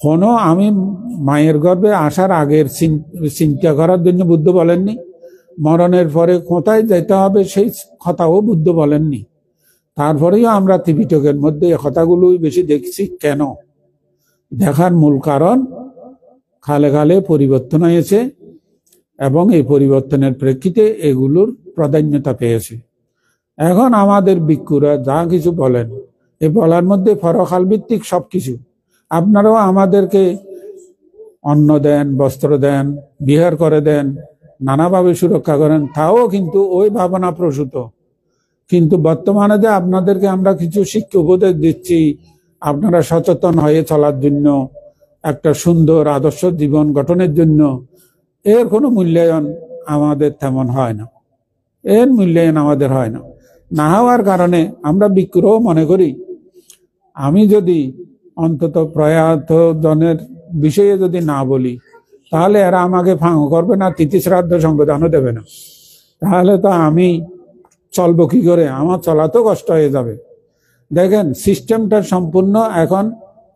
কোনো আমি মায়ের গর্ভে আসার আগের চিন্তা করার জন্য বুদ্ধ বলেননি, মরণের পরে কোথায় যেতে হবে সেই কথাও বুদ্ধ বলেননি। তারপরেও আমরা ত্রিপিটকের মধ্যে এই কথাগুলোই বেশি দেখছি। কেন? দেখার মূল কারণ কালে কালে পরিবর্তন হয়েছে এবং এই পরিবর্তনের প্রেক্ষিতে এগুলোর প্রাধান্যতা পেয়েছে। এখন আমাদের ভিক্ষুরা যা কিছু বলেন, এই বলার মধ্যে পরকাল ভিত্তিক সবকিছু। আপনারাও আমাদেরকে অন্ন দেন, বস্ত্র দেন, বিহার করে দেন, নানাভাবে সুরক্ষা করেন, তাও কিন্তু ওই ভাবনা প্রসূত। কিন্তু বর্তমানে যে আপনাদেরকে আমরা কিছু শিক্ষা উপদেশ দিচ্ছি আপনারা সচেতন হয়ে চলার জন্য, একটা সুন্দর আদর্শ জীবন গঠনের জন্য, এর কোনো মূল্যায়ন আমাদের তেমন হয় না। এর মূল্যায়ন আমাদের হয় না। না হওয়ার কারণে আমরা ভিক্ষুরাও মনে করি আমি যদি অন্তত প্রয়াত জনের বিষয়ে যদি না বলি তাহলে এরা আমাকে ফাঁক করবে না, তিথি শ্রাদ্ধ সংবিধানও দেবে না। তাহলে তো আমি চলবো কি করে? আমার চলা তো কষ্ট হয়ে যাবে। দেখেন সিস্টেমটা সম্পূর্ণ এখন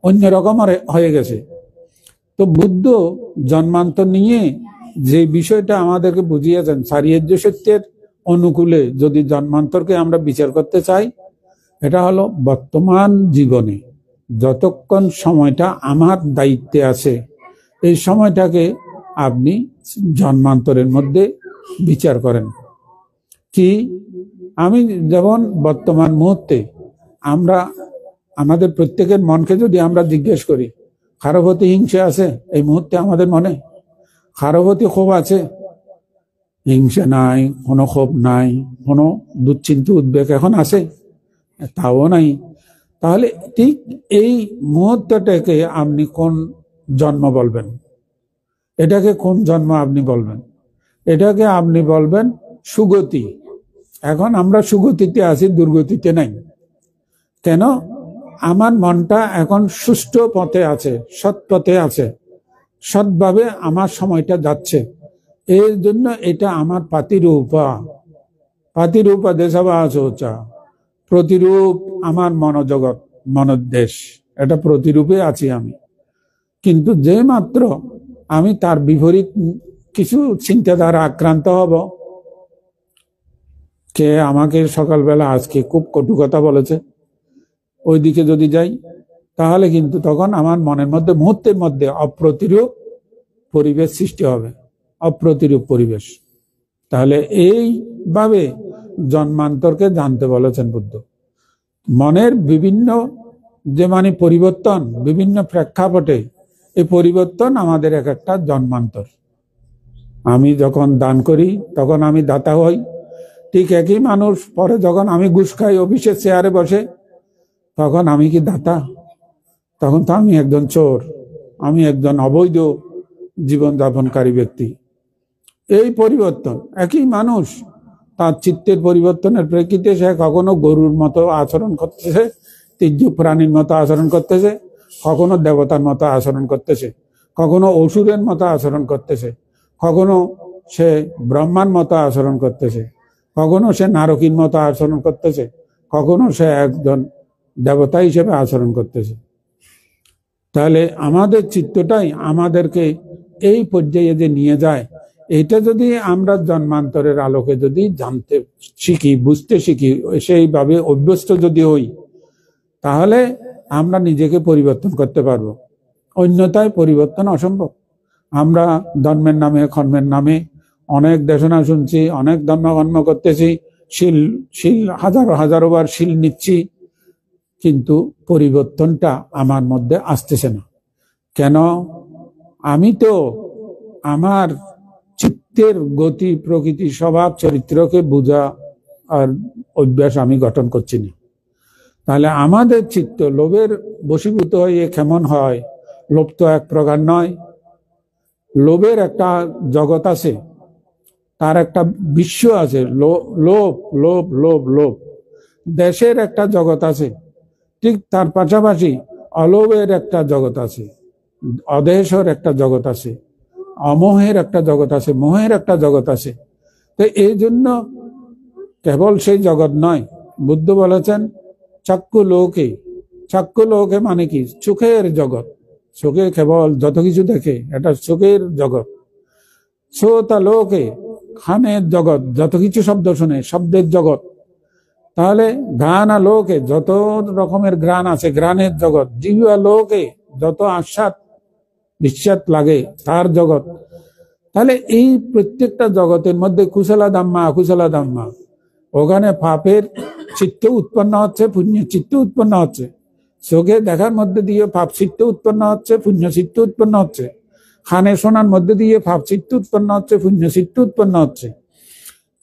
অন্যরকম হয়ে গেছে। তো বুদ্ধ জন্মান্তর নিয়ে যে বিষয়টা আমাদেরকে বুঝিয়েছেন, সারিয়জ্য সত্যের অনুকূলে যদি জন্মান্তরকে আমরা বিচার করতে চাই, এটা হলো বর্তমান জীবনে যতক্ষণ সময়টা আমার দায়িত্বে আছে এই সময়টাকে আপনি জন্মান্তরের মধ্যে বিচার করেন। কি আমি যেমন বর্তমান মুহূর্তে আমরা আমাদের প্রত্যেকের মনকে যদি আমরা জিজ্ঞেস করি কারো প্রতি হিংসা আছে এই মুহূর্তে আমাদের মনে? কারো প্রতি ক্ষোভ আছে? হিংসা নাই, কোনো ক্ষোভ নাই, কোনো দুশ্চিন্তা উদ্বেগ এখন আছে? তাও নাই। তাহলে ঠিক এই মুহূর্তটাকে আপনি কোন জন্ম বলবেন? এটাকে কোন জন্ম আপনি বলবেন? এটাকে আপনি বলবেন সুগতি। এখন আমরা সুগতিতে আছি, দুর্গতিতে নাই। কেন? আমার মনটা এখন সুষ্ঠু পথে আছে, সৎ পথে আছে, সৎভাবে আমার সময়টা যাচ্ছে। এর জন্য এটা আমার পাতিরূপা দেশাবাচা, প্রতিরূপ আমার মনোজগৎ, মনোদ্দেশ, এটা প্রতিরূপে আছি আমি। কিন্তু যে মাত্র আমি তার বিপরীত কিছু চিন্তাধারা আক্রান্ত হব, কে আমাকে সকালবেলা আজকে খুব কটু কথা বলেছে, ওই দিকে যদি যাই তাহলে কিন্তু তখন আমার মনের মধ্যে মুহূর্তের মধ্যে অপ্রতিরূপ পরিবেশ সৃষ্টি হবে, অপ্রতিরূপ পরিবেশ। তাহলে এইভাবে জন্মান্তরকে জানতে বলেছেন বুদ্ধ। মনের বিভিন্ন যে মানে পরিবর্তন, বিভিন্ন প্রেক্ষাপটে এই পরিবর্তন আমাদের এক একটা জন্মান্তর। আমি যখন দান করি তখন আমি দাতা হই। ঠিক একই মানুষ পরে যখন আমি ঘুষ খাই অফিসের চেয়ারে বসে, তখন আমি কি দাতা? তখন তো আমি একজন চোর, আমি একজন অবৈধ জীবনযাপনকারী ব্যক্তি। এই পরিবর্তন, একই মানুষ তার চিত্তের পরিবর্তনের প্রেক্ষিতে সে কখনো গরুর মতো আচরণ করতেছে, তীর্য প্রাণীর মতো আচরণ করতেছে, কখনো দেবতার মতো আচরণ করতেছে, কখনো অসুরের মতো আচরণ করতেছে, কখনো সে ব্রহ্মার মতো আচরণ করতেছে, কখনো সে নারকীর মতো আচরণ করতেছে, কখনো সে একজন দেবতা হিসেবে আচরণ করতেছে। তাহলে আমাদের চিত্তটাই আমাদেরকে এই পর্যায়ে যে নিয়ে যায়, এটা যদি আমরা জন্মান্তরের আলোকে যদি জানতে শিখি, বুঝতে শিখি, সেইভাবে অভ্যস্ত যদি হই, তাহলে আমরা নিজেকে পরিবর্তন করতে পারবো। অন্যথায় পরিবর্তন অসম্ভব। আমরা ধর্মের নামে, কর্মের নামে অনেক দেশনা শুনছি, অনেক ধর্মকর্ম করতেছি, শিল হাজারো হাজারো বার শিল নিচ্ছি, কিন্তু পরিবর্তনটা আমার মধ্যে আসতেছে না। কেন? আমি তো আমার চিত্তের গতি, প্রকৃতি, স্বভাব, চরিত্রকে বোঝা আর অভ্যাস আমি গঠন করছি না। তাহলে আমাদের চিত্ত লোভের বশীভূত হয়ে কেমন হয়? লোভ তো এক প্রকার নয়। লোভের একটা জগৎ আছে, তার একটা বিশ্ব আছে। লোভ লোভ লোভ লোভ দেশের একটা জগৎ আছে, ঠিক তার পাশাপাশি অলোভের একটা জগৎ আছে, অদেশের একটা জগৎ আছে, অমোহের একটা জগৎ আছে, মোহের একটা জগৎ আছে। তো এই জন্য কেবল সেই জগৎ নয়, বুদ্ধ বলেছেন চক্ষু লোকে। চক্ষু লোকে মানে কি? চোখের জগৎ, চোখে কেবল যত কিছু দেখে এটা চোখের জগৎ। শ্রোতা লোকে খানের জগৎ, যত কিছু শব্দ শুনে শব্দের জগৎ। তাহলে ঘ্রাণ লোকে যত রকমের ঘ্রাণ আছে ঘ্রাণের জগৎ। জিহ্বা লোকে যত আস্বাদ বিস্বাদ লাগে তার জগৎ। তাহলে এই প্রত্যেকটা জগতের মধ্যে কুশলা ধাম্মা অকুশলা ধাম্মা, ওখানে পাপের চিত্ত উৎপন্ন হচ্ছে, পুণ্য চিত্ত উৎপন্ন হচ্ছে। চোখে দেখার মধ্যে দিয়ে পাপ চিত্ত উৎপন্ন হচ্ছে, পুণ্য চিত্ত উৎপন্ন হচ্ছে। কানে শোনার মধ্যে দিয়ে পাপ চিত্ত উৎপন্ন হচ্ছে, পুণ্য চিত্ত উৎপন্ন হচ্ছে।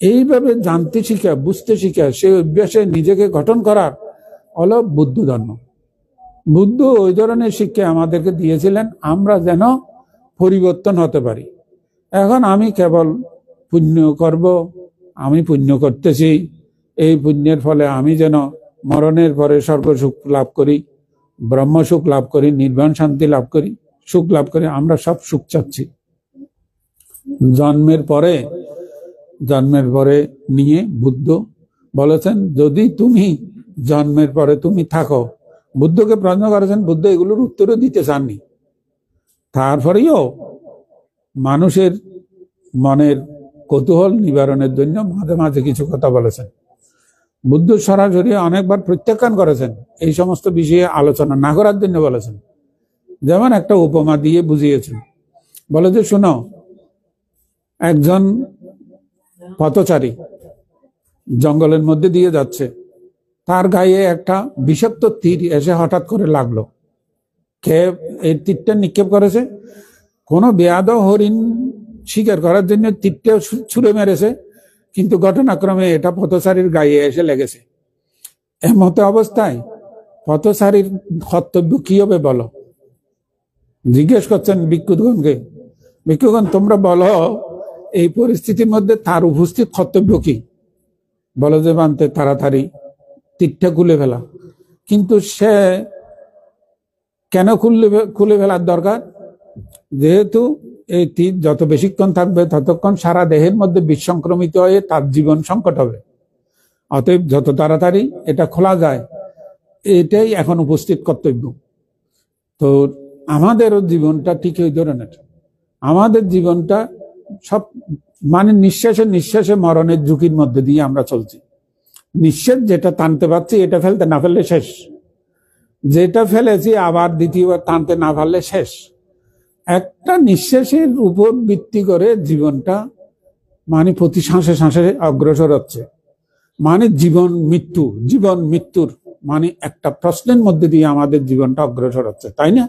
এইভাবে জানতে শিখা, বুঝতে শিখা, সে অভ্যাসে নিজেকে গঠন করার হলো বুদ্ধ ধর্ম। বুদ্ধ ওই ধরনের শিক্ষা আমাদেরকে দিয়েছিলেন, আমরা যেন পরিবর্তন হতে পারি। এখন আমি কেবল পুণ্য করব, আমি পুণ্য করতেছি, এই পুণ্যের ফলে আমি যেন মরণের পরে স্বর্গসুখ লাভ করি, ব্রহ্মসুখ লাভ করি, নির্বাণ শান্তি লাভ করি, সুখ লাভ করি। আমরা সব সুখ চাচ্ছি। জন্মের পরে নিয়ে বুদ্ধ বলেছেন, যদি তুমি জন্মের পরে তুমি থাকো, বুদ্ধকে প্রশ্ন করেছেন, বুদ্ধ এগুলোর উত্তরও দিতে চাননি। তারপরেও মানুষের মনের কৌতূহল নিবারণের জন্য মাঝে মাঝে কিছু কথা বলেছেন। বুদ্ধ সরাসরি অনেকবার প্রত্যাখ্যান করেছেন, এই সমস্ত বিষয়ে আলোচনা না করার জন্য বলেছেন। যেমন একটা উপমা দিয়ে বুঝিয়েছেন, বলে যে শোনো, একজন পথচারী জঙ্গলের মধ্যে দিয়ে যাচ্ছে, তার গায়ে একটা বিষাক্ত তীর এসে হঠাৎ করে লাগলো। কে এই তীরটা নিক্ষেপ করেছে? কোনো বেয়াদব হরিণ শিকার করার জন্য তীরটা ছুঁড়ে মেরেছে, কিন্তু ঘটনাক্রমে এটা পথচারীর গায়ে এসে লেগেছে। এমত অবস্থায় পথচারীর কর্তব্য কি হবে বলো? জিজ্ঞেস করছেন ভিক্ষুগণকে, ভিক্ষুগণ তোমরা বলো, এই পরিস্থিতির মধ্যে তার উপস্থিত কর্তব্য কি? বলো যে বানতে তাড়াতাড়ি তীরটা খুলে ফেলা। কিন্তু সে কেন খুলে ফেলার দরকার? যেহেতু এই তীর যত বেশিক্ষণ থাকবে ততক্ষণ সারা দেহের মধ্যে বিষ সংক্রমিত হয়ে তার জীবন সংকট হবে। অতএব যত তাড়াতাড়ি এটা খোলা যায়, এটাই এখন উপস্থিত কর্তব্য। তো আমাদেরও জীবনটা ঠিক এই ধরনের। আমাদের জীবনটা সব মানে নিঃশ্বাসে মরণের ঝুঁকির মধ্যে দিয়ে আমরা চলছি। নিঃশ্বাস যেটা টানতে পারছি, এটা ফেলতে না ফেললে শেষ। যেটা ফেলেছি আবার দ্বিতীয়বার টানতে না পারলে শেষ। একটা নিঃশ্বাসের উপর ভিত্তি করে জীবনটা মানে প্রতি শ্বাসে শ্বাসে অগ্রসর হচ্ছে। মানে জীবন মৃত্যুর মানে একটা প্রশ্নের মধ্যে দিয়ে আমাদের জীবনটা অগ্রসর হচ্ছে, তাই না?